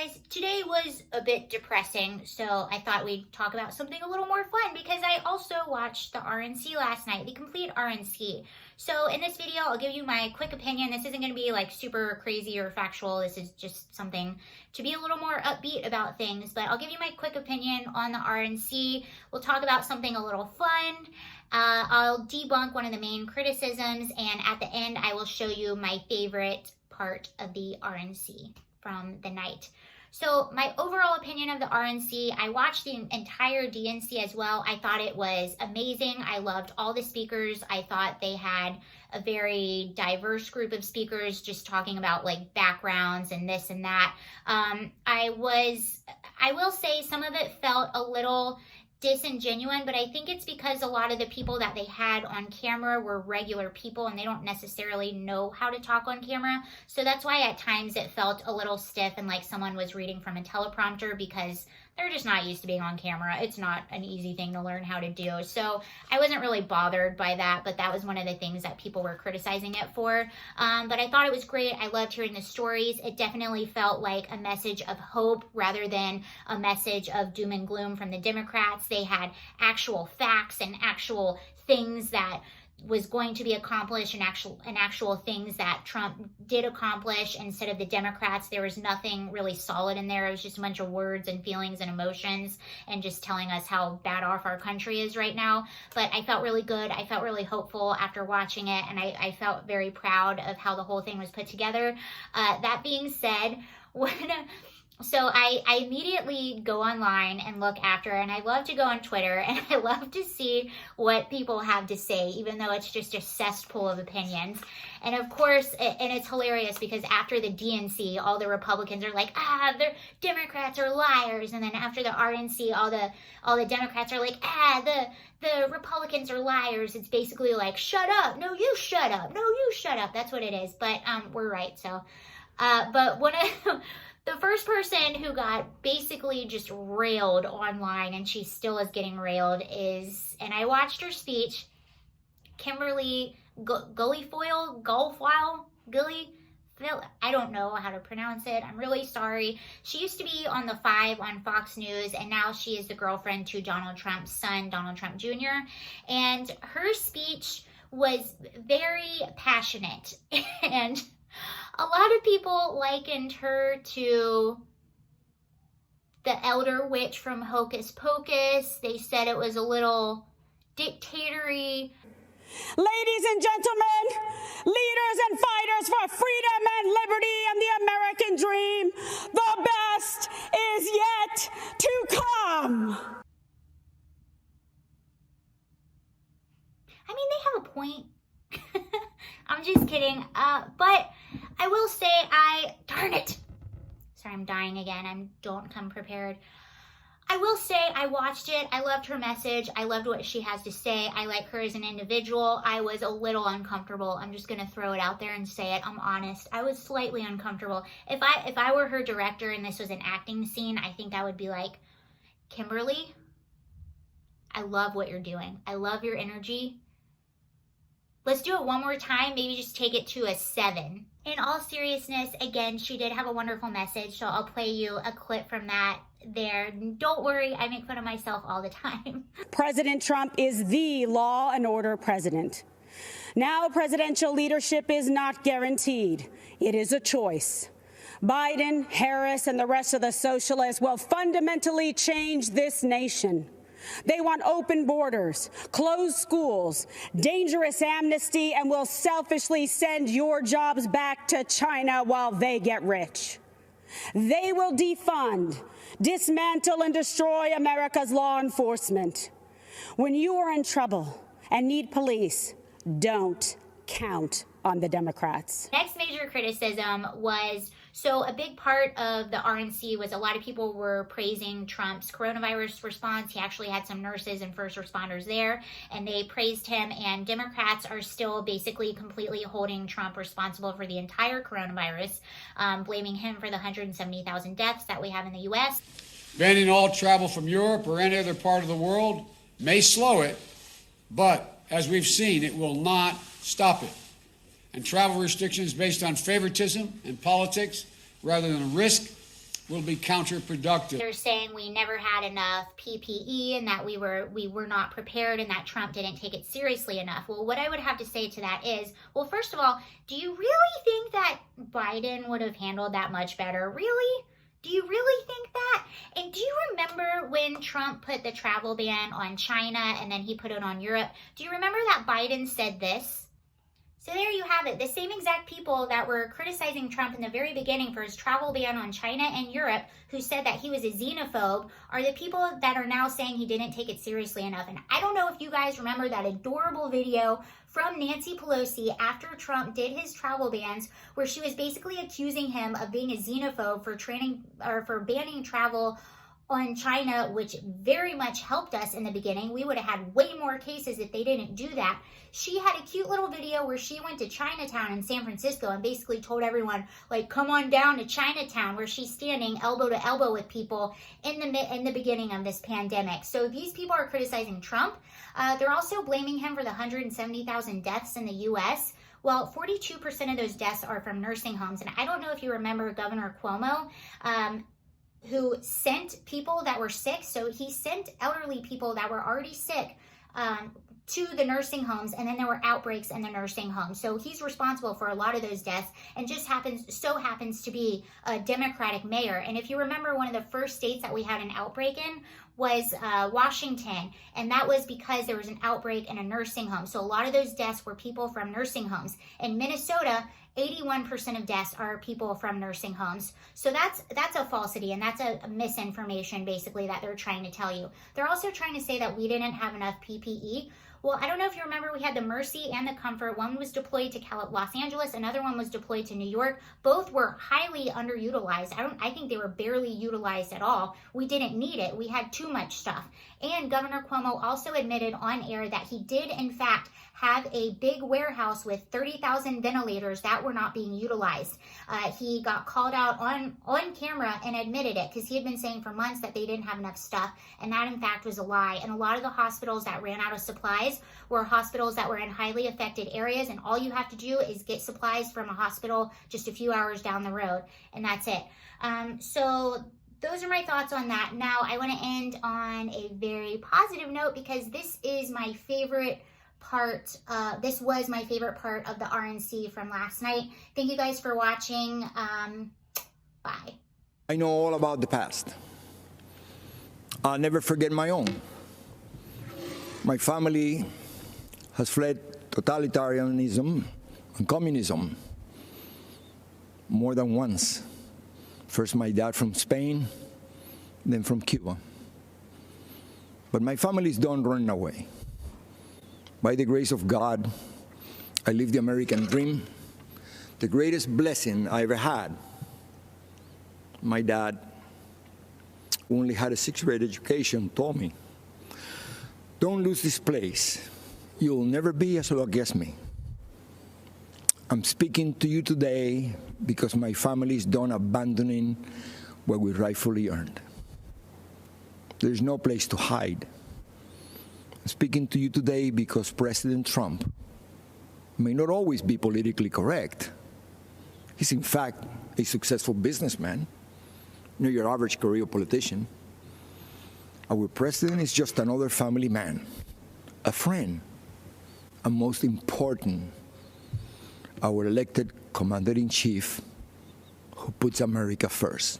guys, today was a bit depressing, so I thought we'd talk about something a little more fun because I also watched the RNC last night, the complete RNC. So in this video, I'll give you my quick opinion. This isn't going to be like super crazy or factual. This is just something to be a little more upbeat about things, but I'll give you my quick opinion on the RNC. We'll talk about something a little fun. I'll debunk one of the main criticisms, and at the end, I will show you my favorite part of the RNC from the night. So my overall opinion of the RNC, I watched the entire DNC as well. I thought it was amazing. I loved all the speakers. I thought they had a very diverse group of speakers just talking about like backgrounds and this and that. I will say some of it felt a little disingenuous, but I think it's because a lot of the people that they had on camera were regular people and they don't necessarily know how to talk on camera. So that's why at times it felt a little stiff and like someone was reading from a teleprompter because they're just not used to being on camera. It's not an easy thing to learn how to do. So I wasn't really bothered by that, but that was one of the things that people were criticizing it for. But I thought it was great. I loved hearing the stories. It definitely felt like a message of hope rather than a message of doom and gloom from the Democrats. They had actual facts and actual things that was going to be accomplished and actual things that Trump did accomplish instead of the Democrats. There was nothing really solid in there. It was just a bunch of words and feelings and emotions and just telling us how bad off our country is right now. But I felt really good. I felt really hopeful after watching it, and I felt very proud of how the whole thing was put together. That being said, So I immediately go online and look after, and I love to go on Twitter, and I love to see what people have to say, even though it's just a cesspool of opinions. And of course, and it's hilarious because after the DNC, all the Republicans are like, the Democrats are liars. And then after the RNC, all the Democrats are like, the Republicans are liars. It's basically like, shut up. No, you shut up. No, you shut up. That's what it is. But we're right. So, but one of the first person who got basically just railed online, and she still is getting railed, is, and I watched her speech, Kimberly Guilfoyle, I don't know how to pronounce it. I'm really sorry. She used to be on the 5 on Fox News, and now she is the girlfriend to Donald Trump's son, Donald Trump Jr. And her speech was very passionate, and a lot of people likened her to the elder witch from Hocus Pocus. They said it was a little dictatory. Ladies and gentlemen, leaders and fighters for freedom and liberty and the American dream, the best is yet to come. I mean, they have a point. I'm just kidding. But I will say darn it. Sorry, I'm dying again. Don't come prepared. I will say I watched it. I loved her message. I loved what she has to say. I like her as an individual. I was a little uncomfortable. I'm just going to throw it out there and say it. I'm honest. I was slightly uncomfortable. If I were her director and this was an acting scene, I think I would be like, Kimberly, I love what you're doing. I love your energy. Let's do it one more time. Maybe just take it to a 7. In all seriousness, again, she did have a wonderful message, so I'll play you a clip from that there. Don't worry, I make fun of myself all the time. President Trump is the law and order president. Now presidential leadership is not guaranteed. It is a choice. Biden, Harris, and the rest of the socialists will fundamentally change this nation. They want open borders, closed schools, dangerous amnesty, and will selfishly send your jobs back to China while they get rich. They will defund, dismantle, and destroy America's law enforcement. When you are in trouble and need police, don't count on the Democrats. Next major criticism was, so a big part of the RNC was a lot of people were praising Trump's coronavirus response. He actually had some nurses and first responders there, and they praised him, and Democrats are still basically completely holding Trump responsible for the entire coronavirus, blaming him for the 170,000 deaths that we have in the U.S. Banning all travel from Europe or any other part of the world may slow it, but as we've seen, it will not stop it. And travel restrictions based on favoritism and politics rather than risk will be counterproductive. They're saying we never had enough PPE and that we were not prepared and that Trump didn't take it seriously enough. Well, what I would have to say to that is, well, first of all, do you really think that Biden would have handled that much better? Really? Do you really think that? And do you remember when Trump put the travel ban on China and then he put it on Europe? Do you remember that Biden said this? So there you have it. The same exact people that were criticizing Trump in the very beginning for his travel ban on China and Europe, who said that he was a xenophobe, are the people that are now saying he didn't take it seriously enough. And I don't know if you guys remember that adorable video from Nancy Pelosi after Trump did his travel bans, where she was basically accusing him of being a xenophobe for banning travel on China, which very much helped us in the beginning. We would have had way more cases if they didn't do that. She had a cute little video where she went to Chinatown in San Francisco and basically told everyone, like, come on down to Chinatown, where she's standing elbow to elbow with people in the beginning of this pandemic. So these people are criticizing Trump. They're also blaming him for the 170,000 deaths in the U.S. Well, 42% of those deaths are from nursing homes. And I don't know if you remember Governor Cuomo, who sent people that were sick. So he sent elderly people that were already sick to the nursing homes, and then there were outbreaks in the nursing homes. So he's responsible for a lot of those deaths, and just happens to be a Democratic mayor. And if you remember, one of the first states that we had an outbreak in was Washington, and that was because there was an outbreak in a nursing home. So a lot of those deaths were people from nursing homes. In Minnesota, 81% of deaths are people from nursing homes. So that's a falsity, and that's a misinformation basically that they're trying to tell you. They're also trying to say that we didn't have enough PPE. Well, I don't know if you remember, we had the Mercy and the Comfort. One was deployed to Los Angeles, another one was deployed to New York. Both were highly underutilized. I think they were barely utilized at all. We didn't need it. We had too much stuff. And Governor Cuomo also admitted on air that he did, in fact, have a big warehouse with 30,000 ventilators that were not being utilized. He got called out on camera and admitted it, because he had been saying for months that they didn't have enough stuff, and that in fact was a lie. And a lot of the hospitals that ran out of supplies were hospitals that were in highly affected areas, and all you have to do is get supplies from a hospital just a few hours down the road, and that's it. So those are my thoughts on that. Now I want to end on a very positive note, because this is my favorite part. This was my favorite part of the RNC from last night. Thank you guys for watching. Bye. I know all about the past. I'll never forget my own. My family has fled totalitarianism and communism more than once. First my dad from Spain, then from Cuba. But my families don't run away. By the grace of God, I live the American dream. The greatest blessing I ever had. My dad, who only had a sixth-grade education, told me, don't lose this place. You'll never be as lucky as me. I'm speaking to you today because my family is done abandoning what we rightfully earned. There's no place to hide. I'm speaking to you today because President Trump may not always be politically correct. He's in fact a successful businessman, not your average career politician. Our president is just another family man, a friend, and most important, our elected commander-in-chief who puts America first.